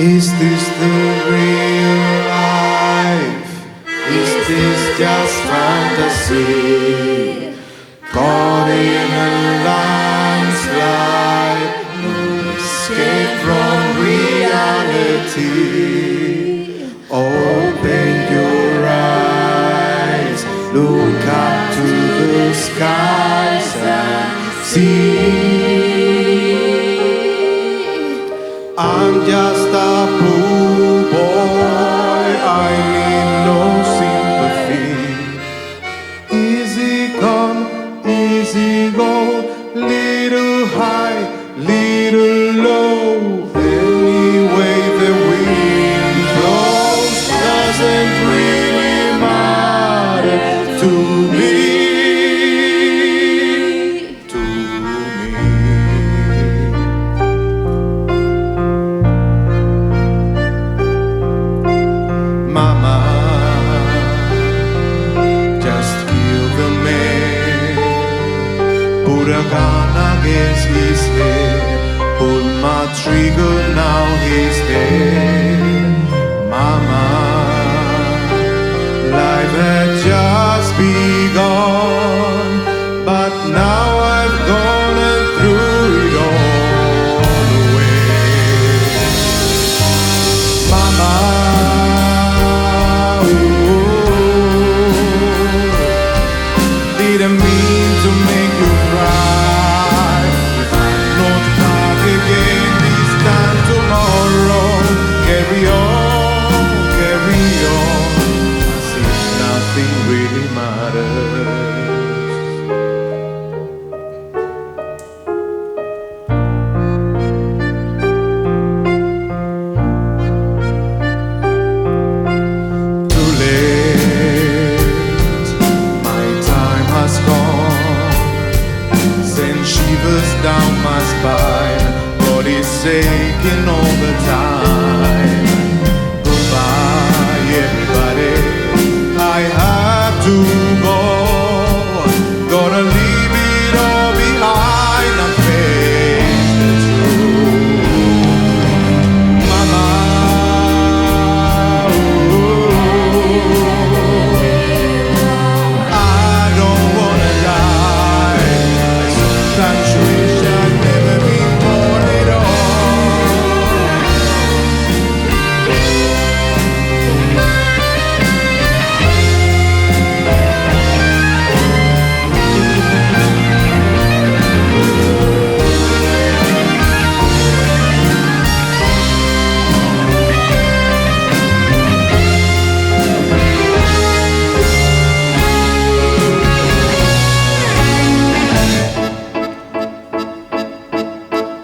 Is this the real life? Is this just fantasy? Caught in a landslide, no escape from reality. Open your eyes, look up to the skies and see. I'm just a poor boy, I need no sympathy. Easy come, easy go, little high, little low. Any way the wind blows doesn't really matter to me. Mama, just heal the man. Put a gun against his head. Pull my trigger, now he's dead. Mama, life had just begun, but now I've gone and threw it all away. Mama, didn't mean to make you cry. If I'm not back again this time tomorrow, carry on, as if nothing really matters. Too late, my time has gone. Send shivers down my spine, body's aching all the time. Goodbye, everybody, I have to go. Gotta leave it all behind and face the truth. Mama, I don't wanna die. Sometimes wish I'd never been born at all.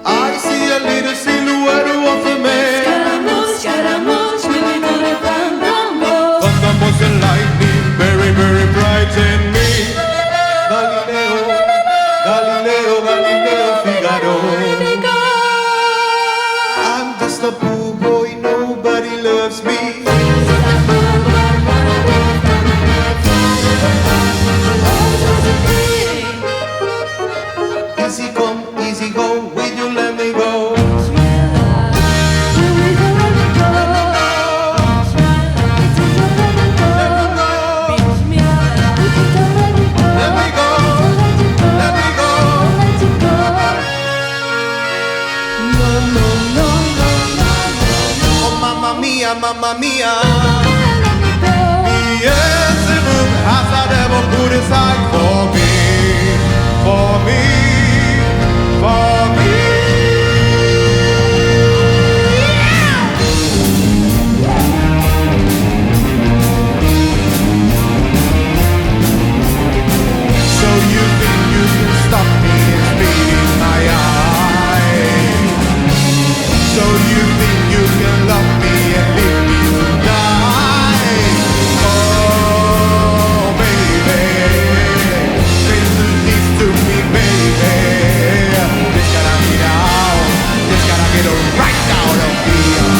I see a little silhouette of a man. Scaramouche, we will do the fandango. Thunderbolts and lightning, very, very brighten me. Galileo, Galileo, Galileo, Figaro. I'm just a poor boy, nobody loves me. Easy come, easy go, will you let me go? Let me go, let me go. No, no, no, no, no, no. Oh, mamma mia, mamma mia. Beelzebub has a devil put aside for me, for me, for me. So you think you can stop me and spit in my eye? So you think you can love me and leave me to die? Oh, baby, listen this to me, baby. This gotta get out, this gotta get right out of here.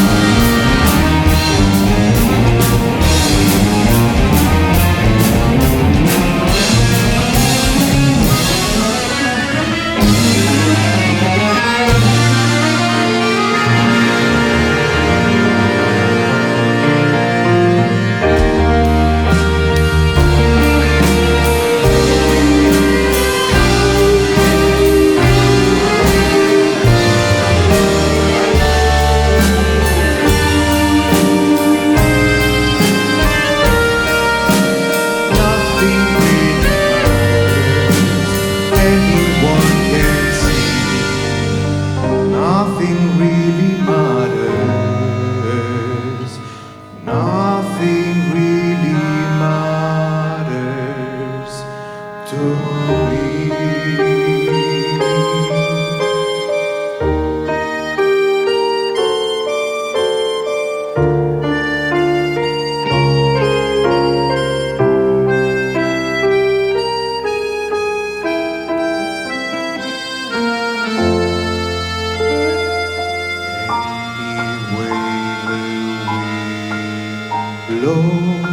nothing really matters. Nothing really matters to me. Any way the wind blows,